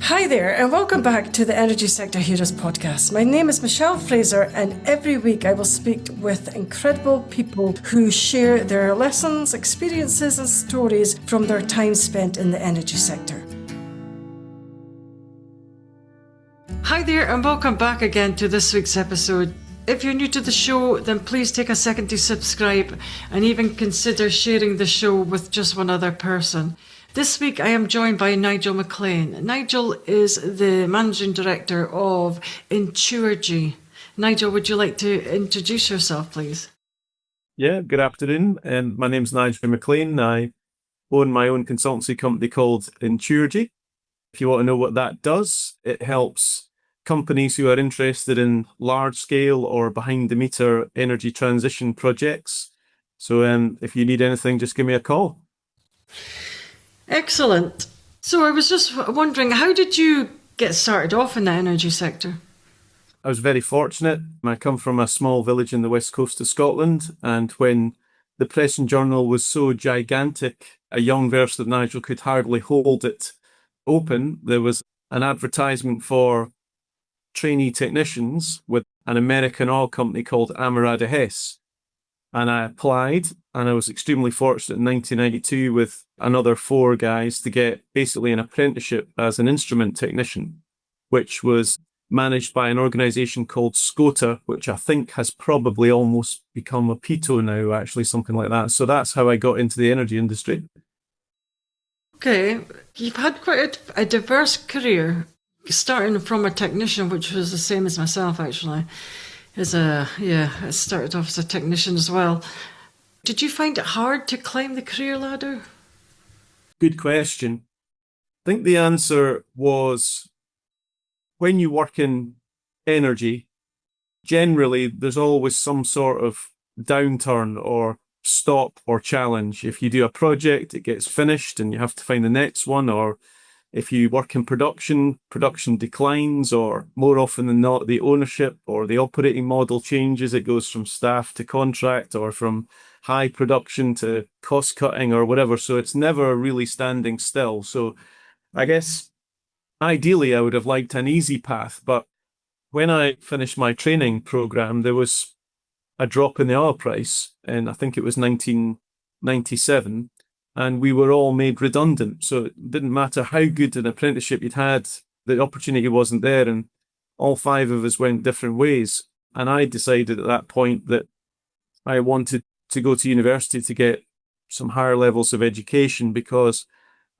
Hi there, and welcome back to the Energy Sector Heroes podcast. My name is Michelle Fraser, and every week I will speak with incredible people who share their lessons, experiences, and stories from their time spent in the energy sector. Hi there, and welcome back again to this week's episode. If you're new to the show, then please take a second to subscribe and even consider sharing the show with just one other person. This week I am joined by Nigel MacLean. Nigel is the Managing Director of Entuergy. Nigel, would you like to introduce yourself, please? Yeah, good afternoon. And my name's Nigel MacLean. I own my own consultancy company called Entuergy. If you want to know what that does, it helps companies who are interested in large-scale or behind-the-meter energy transition projects. So if you need anything, just give me a call. Excellent. So I was just wondering, how did you get started off in the energy sector? I was very fortunate. I come from a small village in the west coast of Scotland, and when the Press and Journal was so gigantic, a young version of Nigel could hardly hold it open. There was an advertisement for trainee technicians with an American oil company called Amerada Hess. And I applied, and I was extremely fortunate in 1992 with another 4 guys to get basically an apprenticeship as an instrument technician, which was managed by an organisation called SCOTA, which I think has probably almost become a PITO now, actually, something like that. So that's how I got into the energy industry. Okay, you've had quite a diverse career, starting from a technician, which was the same as myself, actually. I started off as a technician as well. Did you find it hard to climb the career ladder? Good question. I think the answer was, when you work in energy, generally there's always some sort of downturn or stop or challenge. If you do a project, it gets finished and you have to find the next one, or if you work in production declines, or more often than not, the ownership or the operating model changes. It goes from staff to contract, or from high production to cost cutting or whatever. So it's never really standing still. So I guess ideally I would have liked an easy path, but when I finished my training program, there was a drop in the oil price, and I think it was 1997. And we were all made redundant. So it didn't matter how good an apprenticeship you'd had, the opportunity wasn't there. And all 5 of us went different ways. And I decided at that point that I wanted to go to university to get some higher levels of education, because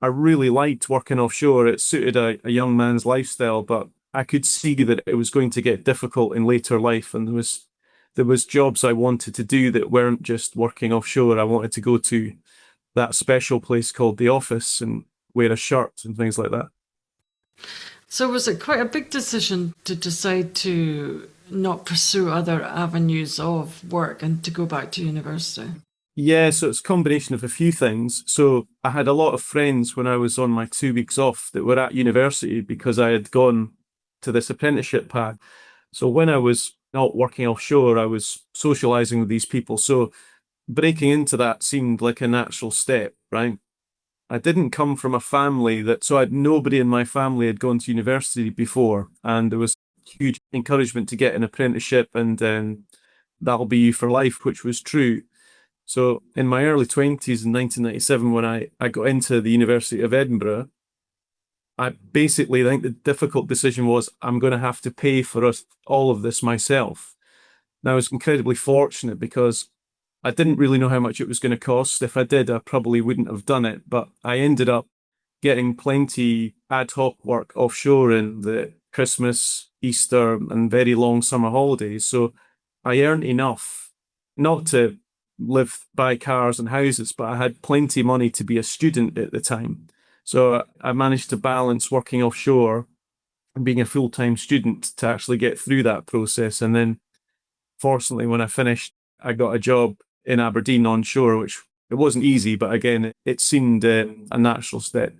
I really liked working offshore. It suited a young man's lifestyle, but I could see that it was going to get difficult in later life. And there was jobs I wanted to do that weren't just working offshore. I wanted to go to that special place called the office and wear a shirt and things like that. So was it quite a big decision to decide to not pursue other avenues of work and to go back to university? Yeah, so it's a combination of a few things. So I had a lot of friends when I was on my 2 weeks off that were at university because I had gone to this apprenticeship path. So when I was not working offshore, I was socializing with these people. So breaking into that seemed like a natural step, right? I didn't come from a family so I had nobody in my family had gone to university before, and there was huge encouragement to get an apprenticeship, and that'll be you for life, which was true. So in my early 20s in 1997, when I got into the University of Edinburgh, I think the difficult decision was, I'm going to have to pay for all of this myself. Now, I was incredibly fortunate because I didn't really know how much it was going to cost. If I did, I probably wouldn't have done it. But I ended up getting plenty ad hoc work offshore in the Christmas, Easter, and very long summer holidays. So I earned enough, not to live, buy cars and houses, but I had plenty of money to be a student at the time. So I managed to balance working offshore and being a full-time student to actually get through that process. And then, fortunately, when I finished, I got a job in Aberdeen onshore, which it wasn't easy, but again, it seemed a natural step.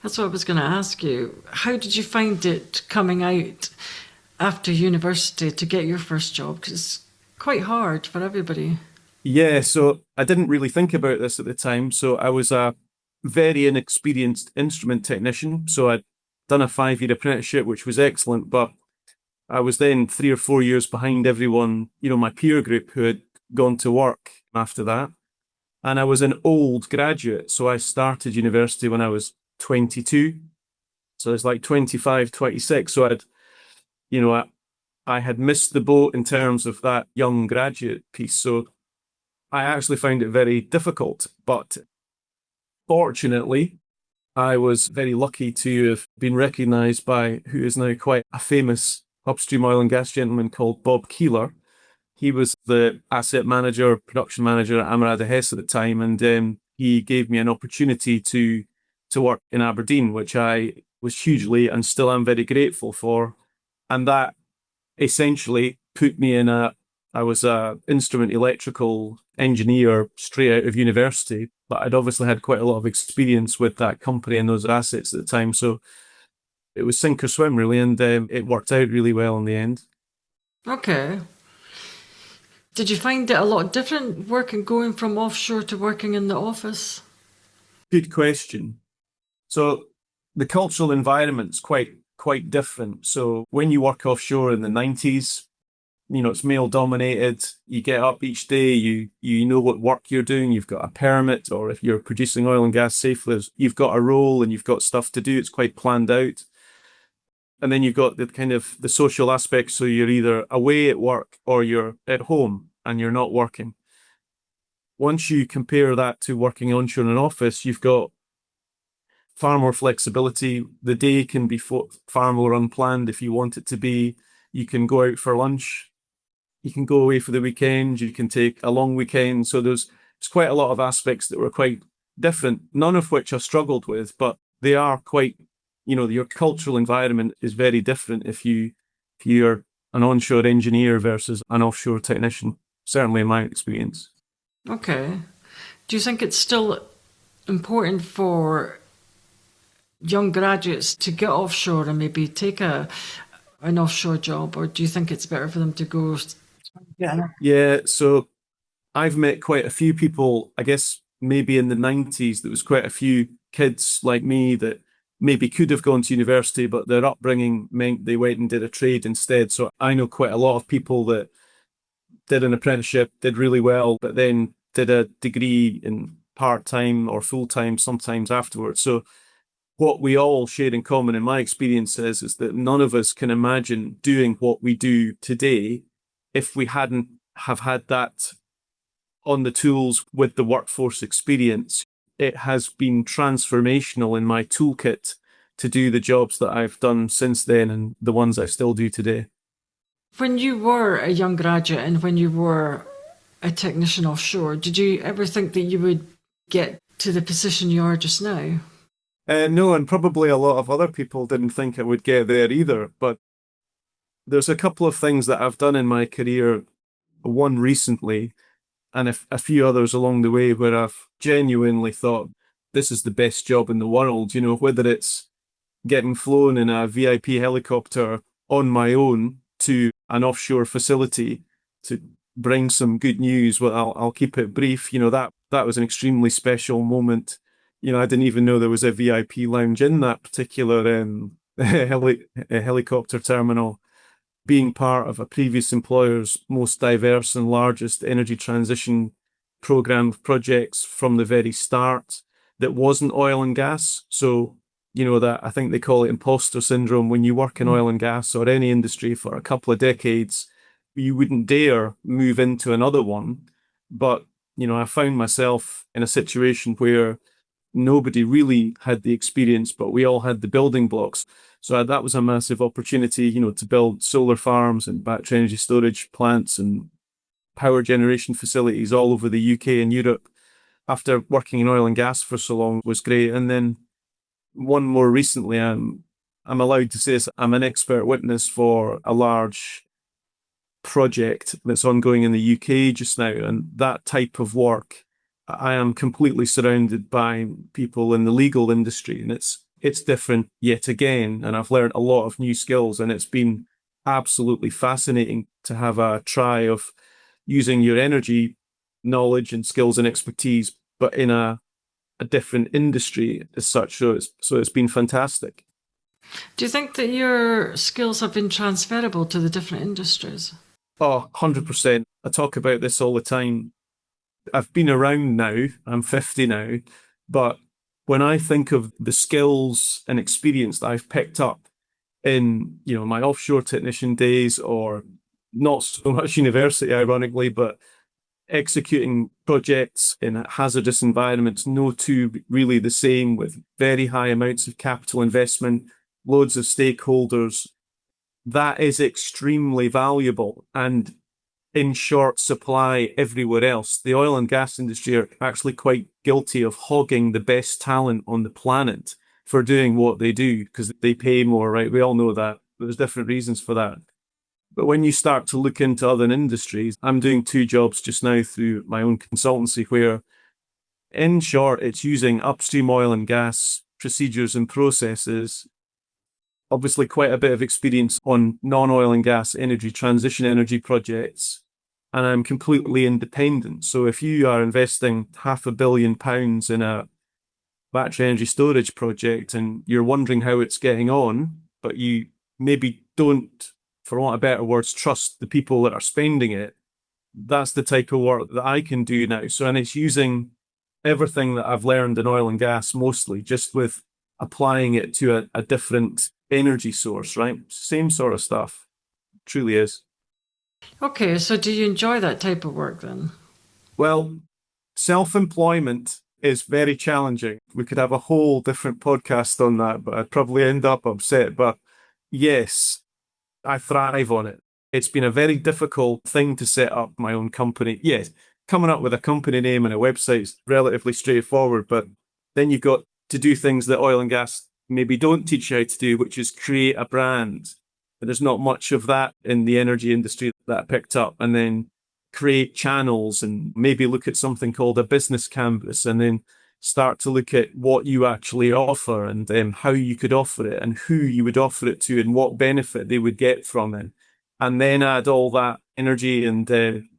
That's what I was going to ask you. How did you find it coming out after university to get your first job? Because it's quite hard for everybody. Yeah, so I didn't really think about this at the time. So I was a very inexperienced instrument technician. So I'd done a 5-year apprenticeship, which was excellent, but I was then 3 or 4 years behind everyone, my peer group who had gone to work after that. And I was an old graduate, so I started university when I was 22. So it's like 25, 26. So I had missed the boat in terms of that young graduate piece. So I actually found it very difficult. But fortunately, I was very lucky to have been recognised by who is now quite a famous upstream oil and gas gentleman called Bob Keeler. He was the asset manager, production manager at Amerada Hess at the time, and he gave me an opportunity to work in Aberdeen, which I was hugely and still am very grateful for. And that essentially put me I was a instrument electrical engineer straight out of university, but I'd obviously had quite a lot of experience with that company and those assets at the time. So it was sink or swim really, and it worked out really well in the end. Okay. Did you find it a lot different working going from offshore to working in the office? Good question. So the cultural environment's quite different. So when you work offshore in the 90s, it's male dominated. You get up each day, you know what work you're doing, you've got a permit, or if you're producing oil and gas safely, you've got a role and you've got stuff to do. It's quite planned out. And then you've got the kind of the social aspect. So you're either away at work or you're at home and you're not working. Once you compare that to working onshore in an office, you've got far more flexibility. The day can be far more unplanned if you want it to be. You can go out for lunch. You can go away for the weekend. You can take a long weekend. So there's quite a lot of aspects that were quite different, none of which I struggled with, but they are quite, your cultural environment is very different if you're an onshore engineer versus an offshore technician, certainly in my experience. Okay. Do you think it's still important for young graduates to get offshore and maybe take an offshore job, or do you think it's better for them to go? Yeah, so I've met quite a few people, I guess maybe in the 90s, there was quite a few kids like me that maybe could have gone to university, but their upbringing meant they went and did a trade instead. So I know quite a lot of people that did an apprenticeship, did really well, but then did a degree in part-time or full-time sometimes afterwards. So what we all share in common, in my experience, is that none of us can imagine doing what we do today if we hadn't have had that on the tools with the workforce experience. It has been transformational in my toolkit to do the jobs that I've done since then and the ones I still do today. When you were a young graduate and when you were a technician offshore, did you ever think that you would get to the position you are just now? No, and probably a lot of other people didn't think I would get there either. But there's a couple of things that I've done in my career, one recently, and a few others along the way, where I've genuinely thought this is the best job in the world. Whether it's getting flown in a VIP helicopter on my own to an offshore facility to bring some good news. Well, I'll keep it brief. That was an extremely special moment. I didn't even know there was a VIP lounge in that particular helicopter terminal. Being part of a previous employer's most diverse and largest energy transition program of projects from the very start that wasn't oil and gas. So, that I think they call it imposter syndrome. When you work in oil and gas or any industry for a couple of decades, you wouldn't dare move into another one. But, I found myself in a situation where nobody really had the experience, but we all had the building blocks. So that was a massive opportunity, to build solar farms and battery energy storage plants and power generation facilities all over the UK and Europe. After working in oil and gas for so long was great. And then one more recently, I'm allowed to say this, I'm an expert witness for a large project that's ongoing in the UK just now. And that type of work, I am completely surrounded by people in the legal industry, and it's different yet again. And I've learned a lot of new skills, and it's been absolutely fascinating to have a try of using your energy knowledge and skills and expertise, but in a different industry as such. So it's been fantastic. Do you think that your skills have been transferable to the different industries? Oh, 100%. I talk about this all the time. I've been around now, I'm 50 now, but when I think of the skills and experience that I've picked up in, my offshore technician days, or not so much university, ironically, but executing projects in hazardous environments, no two really the same, with very high amounts of capital investment, loads of stakeholders. That is extremely valuable and in short supply everywhere else. The oil and gas industry are actually quite guilty of hogging the best talent on the planet for doing what they do because they pay more, right? We all know that. There's different reasons for that. But when you start to look into other industries, I'm doing two jobs just now through my own consultancy where, in short, it's using upstream oil and gas procedures and processes. Obviously, quite a bit of experience on non-oil and gas energy, transition energy projects, and I'm completely independent. So if you are investing £500 million in a battery energy storage project and you're wondering how it's getting on, but you maybe don't, for want of better words, trust the people that are spending it, that's the type of work that I can do now. So, and it's using everything that I've learned in oil and gas mostly, just with applying it to a different energy source, right? Same sort of stuff. Truly is. Okay, so do you enjoy that type of work then? Well, self-employment is very challenging. We could have a whole different podcast on that, but I'd probably end up upset. But yes, I thrive on it. It's been a very difficult thing to set up my own company. Yes, coming up with a company name and a website is relatively straightforward, but then you've got to do things that oil and gas maybe don't teach you how to do, which is create a brand. But there's not much of that in the energy industry that I picked up. And then create channels and maybe look at something called a business canvas and then start to look at what you actually offer and how you could offer it and who you would offer it to and what benefit they would get from it. And then add all that energy and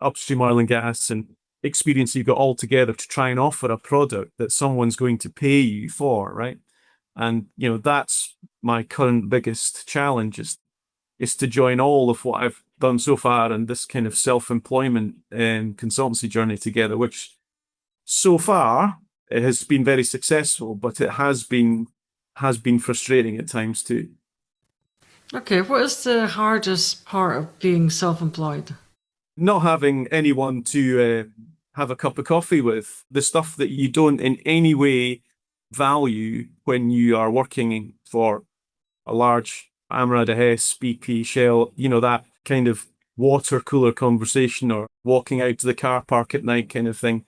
upstream oil and gas and experience you've got all together to try and offer a product that someone's going to pay you for, right? And, that's my current biggest challenge is to join all of what I've done so far and this kind of self-employment and consultancy journey together, which so far it has been very successful, but it has been frustrating at times too. Okay, what is the hardest part of being self-employed? Not having anyone to have a cup of coffee with, the stuff that you don't in any way value when you are working for a large Amrad, Hess, BP, Shell, that kind of water cooler conversation or walking out to the car park at night kind of thing.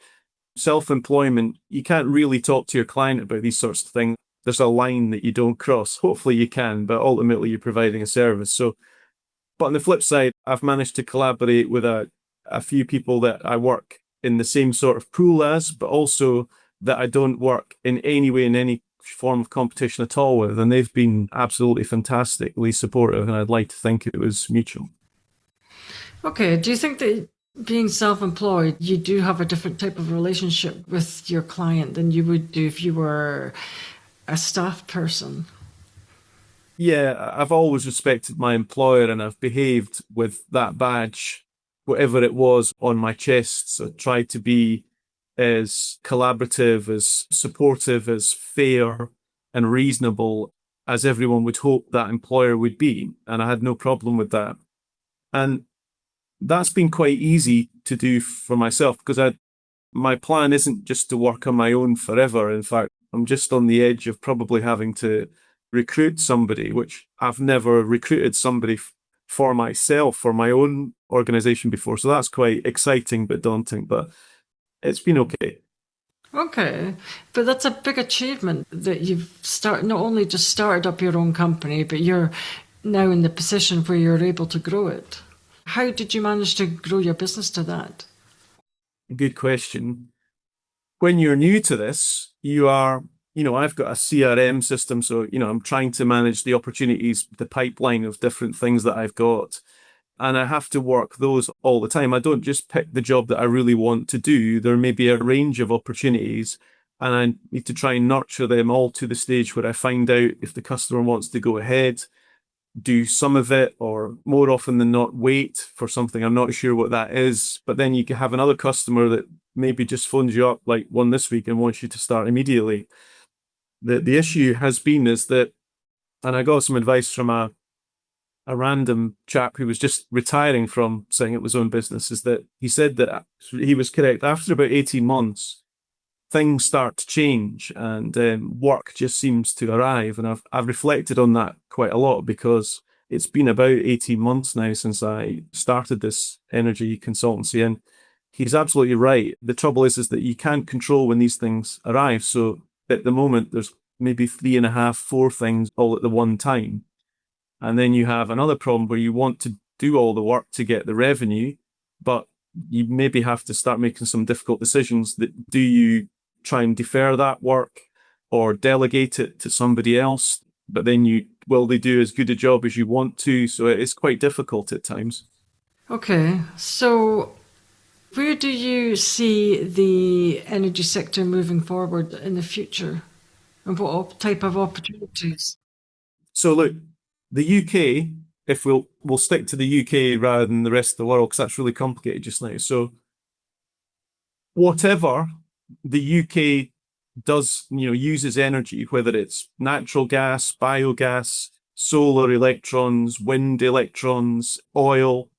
Self-employment, you can't really talk to your client about these sorts of things. There's a line that you don't cross. Hopefully you can, but ultimately you're providing a service. So, but on the flip side, I've managed to collaborate with a few people that I work in the same sort of pool as, but also that I don't work in any way in any form of competition at all with, and they've been absolutely fantastically supportive, and I'd like to think it was mutual. Okay, do you think that being self-employed, you do have a different type of relationship with your client than you would do if you were a staff person? Yeah, I've always respected my employer and I've behaved with that badge, whatever it was, on my chest. So tried to be as collaborative, as supportive, as fair and reasonable as everyone would hope that employer would be. And I had no problem with that. And that's been quite easy to do for myself because my plan isn't just to work on my own forever. In fact, I'm just on the edge of probably having to recruit somebody, which I've never recruited somebody for myself, for my own organization before. So that's quite exciting but daunting, but it's been okay. Okay, but that's a big achievement that not only just started up your own company, but you're now in the position where you're able to grow it. How did you manage to grow your business to that? Good question. When you're new to this, I've got a CRM system. So, I'm trying to manage the opportunities, the pipeline of different things that I've got. And I have to work those all the time. I don't just pick the job that I really want to do. There may be a range of opportunities. and I need to try and nurture them all to the stage where I find out if the customer wants to go ahead, do some of it, or more often than not, wait for something. I'm not sure what that is. But then you can have another customer that maybe just phones you up like one this week and wants you to start immediately. The issue has been is that, and I got some advice from a random chap who was just retiring from setting up his own business, is that he said that he was correct. After about 18 months, things start to change and work just seems to arrive. And I've reflected on that quite a lot, because it's been about 18 months now since I started this energy consultancy. And he's absolutely right. The trouble is that you can't control when these things arrive. So at the moment, there's maybe 3.5, 4 things all at the one time. And then you have another problem where you want to do all the work to get the revenue, but you maybe have to start making some difficult decisions. That do you try and defer that work or delegate it to somebody else? But then will they do as good a job as you want to? So it's quite difficult at times. Okay, so where do you see the energy sector moving forward in the future, and what type of opportunities? So look, the UK, if we'll stick to the UK rather than the rest of the world, because that's really complicated just now. So whatever the UK does, uses energy, whether it's natural gas, biogas, solar electrons, wind electrons, oil,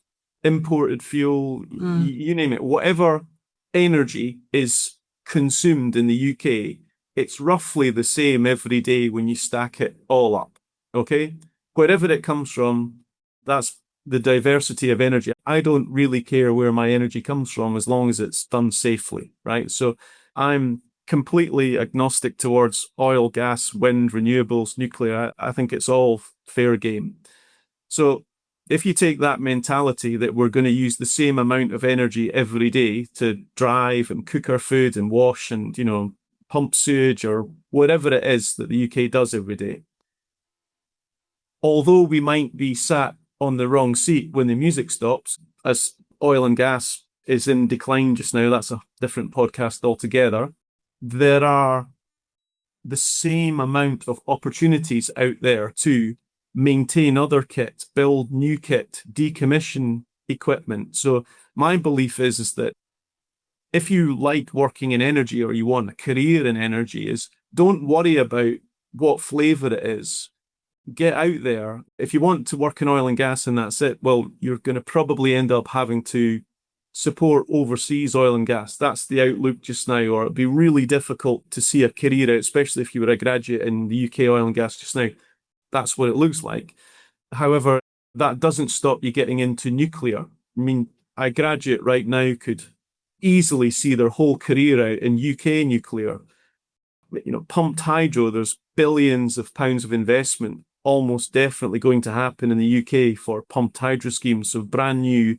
imported fuel, you name it, whatever energy is consumed in the UK, it's roughly the same every day when you stack it all up. Okay? Wherever it comes from, that's the diversity of energy. I don't really care where my energy comes from as long as it's done safely, right? So I'm completely agnostic towards oil, gas, wind, renewables, nuclear. I think it's all fair game. So if you take that mentality that we're going to use the same amount of energy every day to drive and cook our food and wash and, pump sewage or whatever it is that the UK does every day, although we might be sat on the wrong seat when the music stops, as oil and gas is in decline just now, that's a different podcast altogether, there are the same amount of opportunities out there to maintain other kit, build new kit, decommission equipment. So my belief is that if you like working in energy or you want a career in energy, is don't worry about what flavor it is. Get out there. If you want to work in oil and gas and that's it, well, you're going to probably end up having to support overseas oil and gas. That's the outlook just now, or it'd be really difficult to see a career out, especially if you were a graduate in the UK oil and gas just now. That's what it looks like. However, that doesn't stop you getting into nuclear. I mean, a graduate right now could easily see their whole career out in UK nuclear. Pumped hydro, there's billions of pounds of investment almost definitely going to happen in the UK for pumped hydro schemes. So brand new,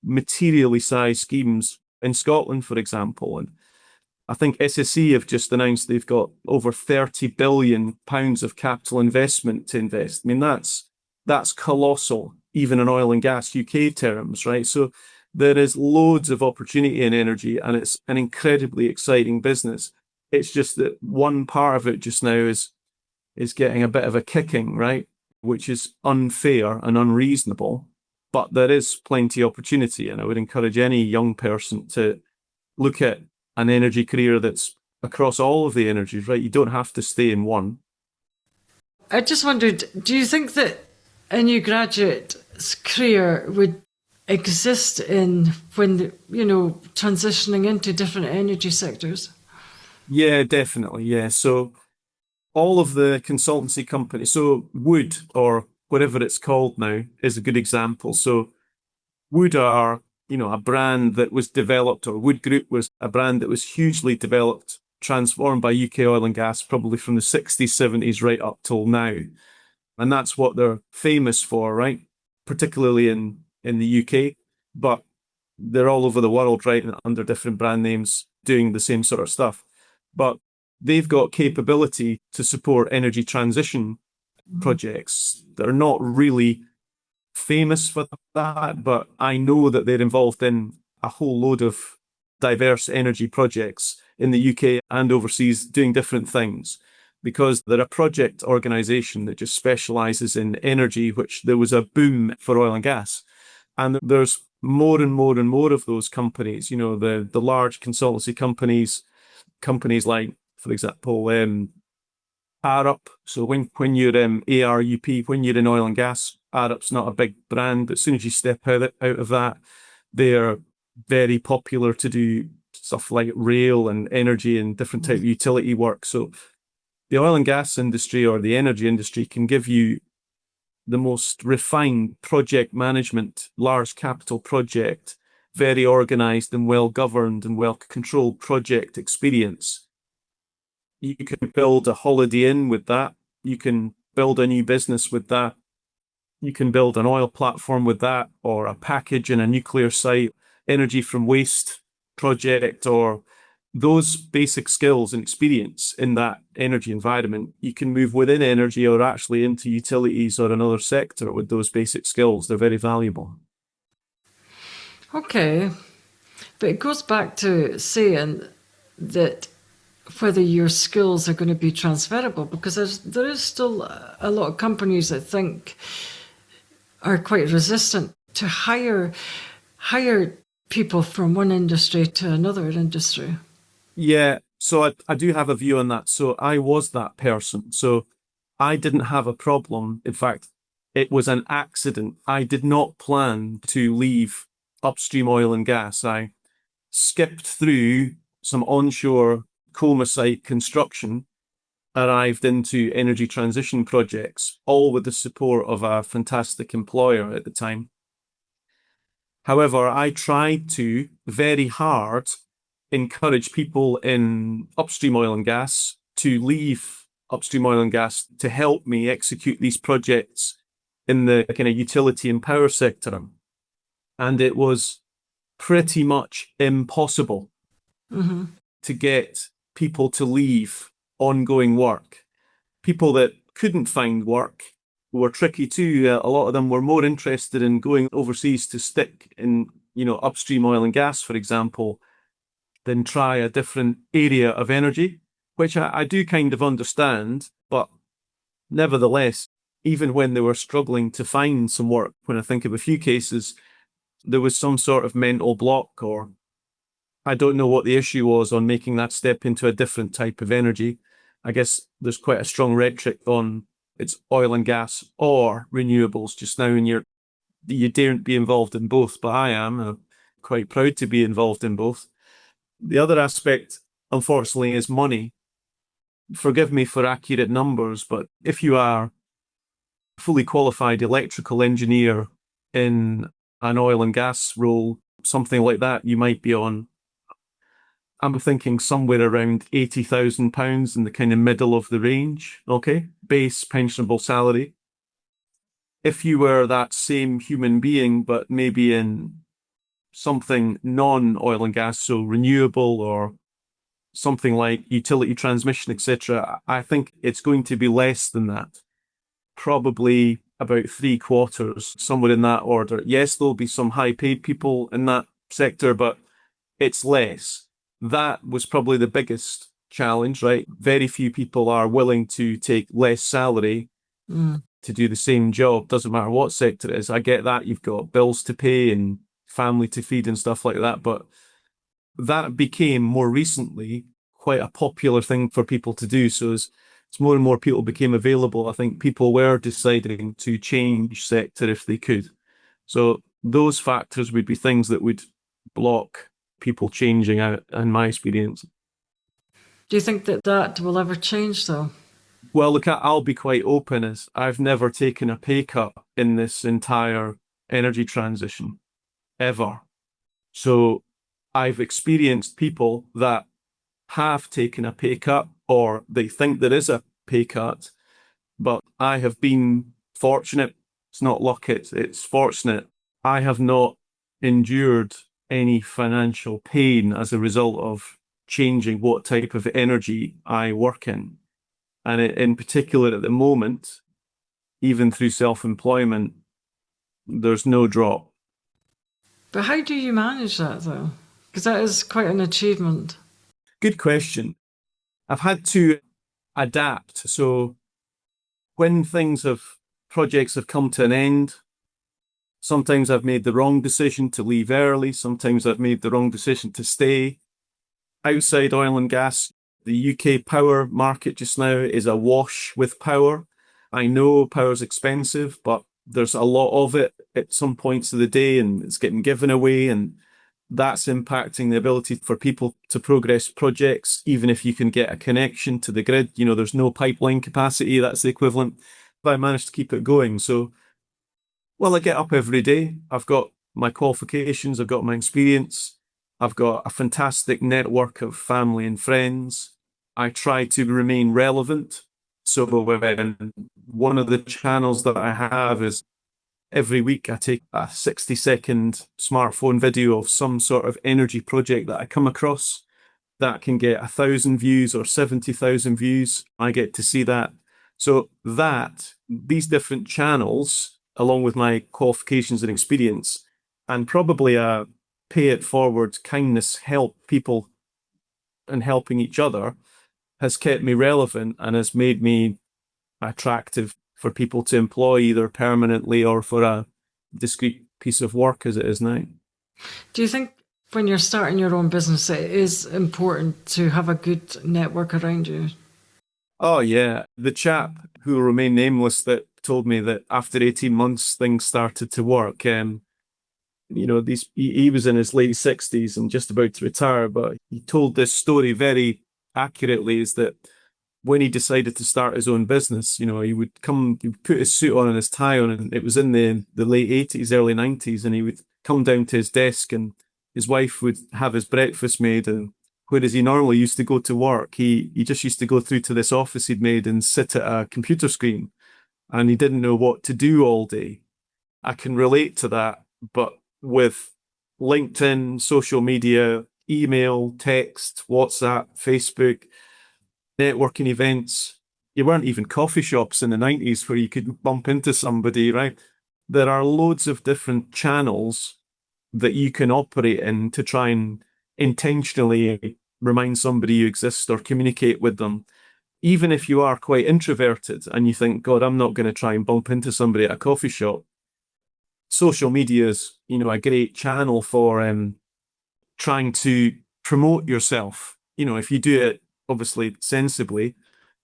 materially sized schemes in Scotland, for example. And I think SSE have just announced they've got over £30 billion of capital investment to invest. I mean, that's colossal, even in oil and gas UK terms, right? So there is loads of opportunity in energy, and it's an incredibly exciting business. It's just that one part of it just now is getting a bit of a kicking, right? Which is unfair and unreasonable. But there is plenty of opportunity, and I would encourage any young person to look at an energy career that's across all of the energies, right? You don't have to stay in one. I just wondered, do you think that a new graduate's career would exist in when, transitioning into different energy sectors? Yeah, definitely. Yeah. So all of the consultancy companies, so Wood or whatever it's called now is a good example. So Wood are, a brand that was developed, or Wood Group was a brand that was hugely developed, transformed by UK oil and gas, probably from the 60s, 70s, right up till now. And that's what they're famous for, right? Particularly in the UK, but they're all over the world, right? And under different brand names doing the same sort of stuff. But they've got capability to support energy transition projects. They're not really famous for that, but I know that they're involved in a whole load of diverse energy projects in the UK and overseas doing different things, because they're a project organization that just specializes in energy, which there was a boom for oil and gas. And there's more and more and more of those companies, the large consultancy companies like, for example, Arup. So when you're ARUP, when you're in oil and gas, Arup's not a big brand, but as soon as you step out of that, they're very popular to do stuff like rail and energy and different type of utility work. So the oil and gas industry or the energy industry can give you the most refined project management, large capital project, very organized and well governed and well controlled project experience. You can build a Holiday Inn with that. You can build a new business with that. You can build an oil platform with that, or a package in a nuclear site, energy from waste project, or those basic skills and experience in that energy environment. You can move within energy or actually into utilities or another sector with those basic skills. They're very valuable. Okay. But it goes back to saying that whether your skills are going to be transferable, because there is still a lot of companies that think are quite resistant to hire people from one industry to another industry. Yeah, so I do have a view on that. So I was that person. So I didn't have a problem. In fact, it was an accident. I did not plan to leave upstream oil and gas. I skipped through some onshore coma site construction, arrived into energy transition projects, all with the support of a fantastic employer at the time. However, I tried to very hard encourage people in upstream oil and gas to leave upstream oil and gas to help me execute these projects in the kind of utility and power sector. And it was pretty much impossible to get people to leave ongoing work. People that couldn't find work were tricky too. A lot of them were more interested in going overseas to stick in, upstream oil and gas, for example, than try a different area of energy, which I do kind of understand. But nevertheless, even when they were struggling to find some work, when I think of a few cases, there was some sort of mental block, or I don't know what the issue was on making that step into a different type of energy. I guess there's quite a strong rhetoric on it's oil and gas or renewables just now, and you daren't be involved in both, but I am quite proud to be involved in both. The other aspect, unfortunately, is money. Forgive me for accurate numbers, but if you are a fully qualified electrical engineer in an oil and gas role, something like that, you might be on, I'm thinking somewhere around £80,000 in the kind of middle of the range, okay? Base pensionable salary. If you were that same human being, but maybe in something non-oil and gas, so renewable or something like utility transmission, etc., I think it's going to be less than that. Probably about 3/4, somewhere in that order. Yes, there'll be some high-paid people in that sector, but it's less. That was probably the biggest challenge, right? Very few people are willing to take less salary to do the same job. Doesn't matter what sector it is. I get that. You've got bills to pay and family to feed and stuff like that. But that became more recently quite a popular thing for people to do. So as more and more people became available, I think people were deciding to change sector if they could. So those factors would be things that would block people changing out, in my experience. Do you think that will ever change, though? Well, look, I'll be quite open as I've never taken a pay cut in this entire energy transition, ever. So I've experienced people that have taken a pay cut, or they think there is a pay cut, but I have been fortunate. It's not luck, it's fortunate. I have not endured any financial pain as a result of changing what type of energy I work in. And in particular, at the moment, even through self-employment, there's no drop. But how do you manage that, though? Because that is quite an achievement. Good question. I've had to adapt. So when projects have come to an end, sometimes I've made the wrong decision to leave early. Sometimes I've made the wrong decision to stay. Outside oil and gas, the UK power market just now is awash with power. I know power's expensive, but there's a lot of it at some points of the day and it's getting given away, and that's impacting the ability for people to progress projects, even if you can get a connection to the grid. There's no pipeline capacity, that's the equivalent. But I managed to keep it going. So, well, I get up every day. I've got my qualifications, I've got my experience, I've got a fantastic network of family and friends. I try to remain relevant. So one of the channels that I have is every week I take a 60-second smartphone video of some sort of energy project that I come across that can get 1,000 views or 70,000 views. I get to see that. So these different channels, along with my qualifications and experience, and probably a pay it forward kindness, help people and helping each other, has kept me relevant and has made me attractive for people to employ either permanently or for a discrete piece of work as it is now. Do you think when you're starting your own business, it is important to have a good network around you? Oh, yeah. The chap who will remain nameless that told me that after 18 months, things started to work. He was in his late 60s and just about to retire, but he told this story very accurately, is that when he decided to start his own business, he would put his suit on and his tie on, and it was in the late 80s, early 90s, and he would come down to his desk and his wife would have his breakfast made, and whereas he normally used to go to work, he just used to go through to this office he'd made and sit at a computer screen, and he didn't know what to do all day. I can relate to that, but with LinkedIn, social media, email, text, WhatsApp, Facebook, networking events. You weren't even coffee shops in the 90s where you could bump into somebody, right? There are loads of different channels that you can operate in to try and intentionally remind somebody you exist or communicate with them. Even if you are quite introverted and you think, God, I'm not going to try and bump into somebody at a coffee shop. Social media is, a great channel for trying to promote yourself. If you do it obviously sensibly,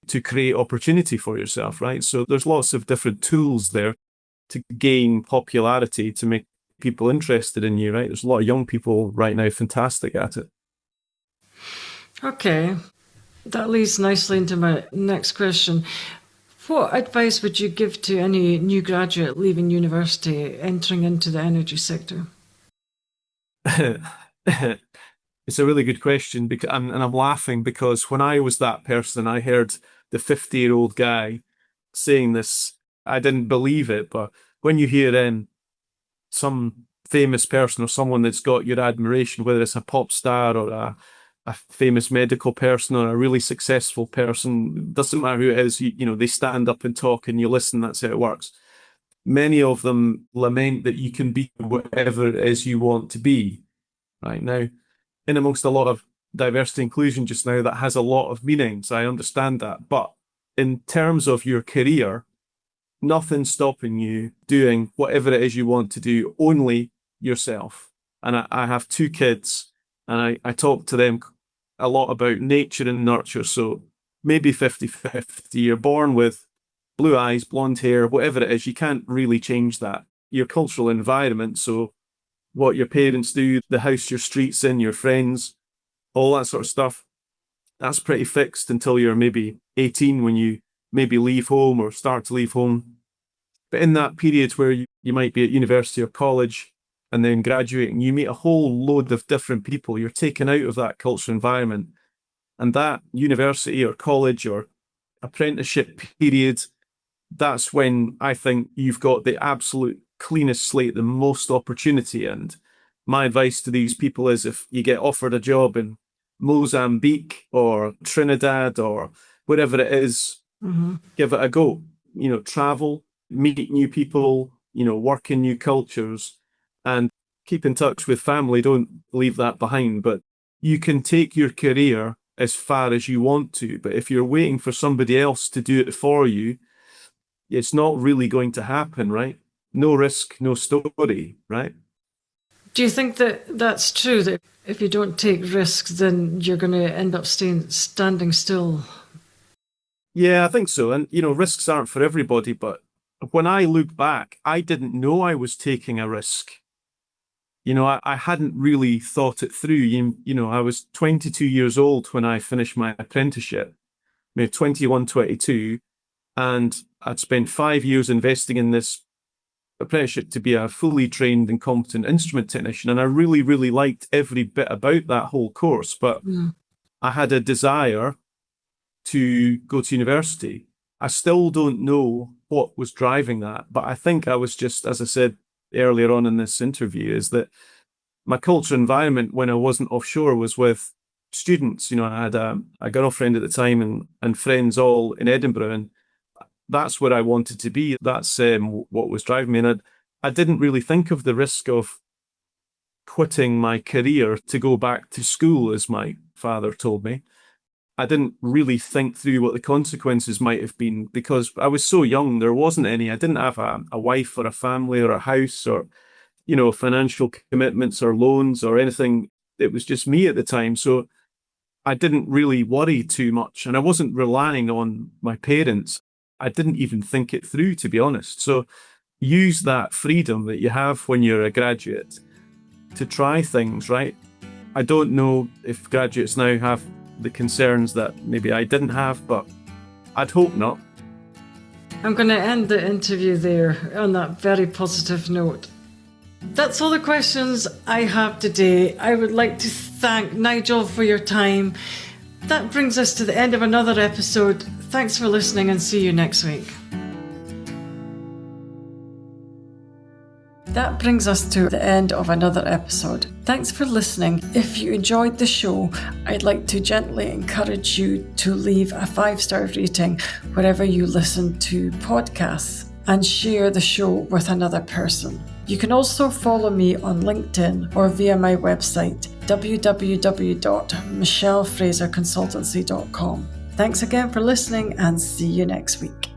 to create opportunity for yourself, right? So there's lots of different tools there to gain popularity, to make people interested in you, right? There's a lot of young people right now fantastic at it. Okay, that leads nicely into my next question. What advice would you give to any new graduate leaving university entering into the energy sector? It's a really good question, because I'm laughing because when I was that person, I heard the 50-year-old guy saying this. I didn't believe it, but when you hear some famous person or someone that's got your admiration, whether it's a pop star or a famous medical person or a really successful person, doesn't matter who it is, they stand up and talk and you listen, that's how it works. Many of them lament that you can be whatever it is you want to be. Right now, in amongst a lot of diversity inclusion just now, that has a lot of meanings. I understand that. But in terms of your career, nothing's stopping you doing whatever it is you want to do, only yourself. And I have 2 kids, and I talk to them a lot about nature and nurture. So maybe 50-50. You're born with blue eyes, blonde hair, whatever it is, you can't really change that. Your cultural environment, so what your parents do, the house your street's in, your friends, all that sort of stuff, that's pretty fixed until you're maybe 18, when you maybe leave home or start to leave home. But in that period where you might be at university or college and then graduating, you meet a whole load of different people. You're taken out of that cultural environment. And that university or college or apprenticeship period, that's when I think you've got the absolute cleanest slate, the most opportunity. And my advice to these people is, if you get offered a job in Mozambique or Trinidad or wherever it is, give it a go. Travel, meet new people, work in new cultures, and keep in touch with family. Don't leave that behind. But you can take your career as far as you want to. But if you're waiting for somebody else to do it for you, it's not really going to happen, right? No risk, no story, right? Do you think that that's true, that if you don't take risks, then you're going to end up standing still? Yeah, I think so. And, risks aren't for everybody, but when I look back, I didn't know I was taking a risk. I hadn't really thought it through. I was 22 years old when I finished my apprenticeship, maybe 21, 22, and I'd spent 5 years investing in this apprenticeship to be a fully trained and competent instrument technician. And I really, really liked every bit about that whole course, but I had a desire to go to university. I still don't know what was driving that, but I think I was just, as I said earlier on in this interview, is that my cultural environment when I wasn't offshore was with students. I had a girlfriend at the time and friends all in Edinburgh, and that's where I wanted to be. That's what was driving me. And I didn't really think of the risk of quitting my career to go back to school, as my father told me. I didn't really think through what the consequences might have been because I was so young. There wasn't any. I didn't have a wife or a family or a house or, financial commitments or loans or anything. It was just me at the time. So I didn't really worry too much, and I wasn't relying on my parents. I didn't even think it through, to be honest. So use that freedom that you have when you're a graduate to try things, right? I don't know if graduates now have the concerns that maybe I didn't have, but I'd hope not. I'm going to end the interview there on that very positive note. That's all the questions I have today. I would like to thank Nigel for your time. That brings us to the end of another episode. Thanks for listening and see you next week. That brings us to the end of another episode. Thanks for listening. If you enjoyed the show, I'd like to gently encourage you to leave a 5-star rating wherever you listen to podcasts and share the show with another person. You can also follow me on LinkedIn or via my website, www.michellefraserconsultancy.com. Thanks again for listening and see you next week.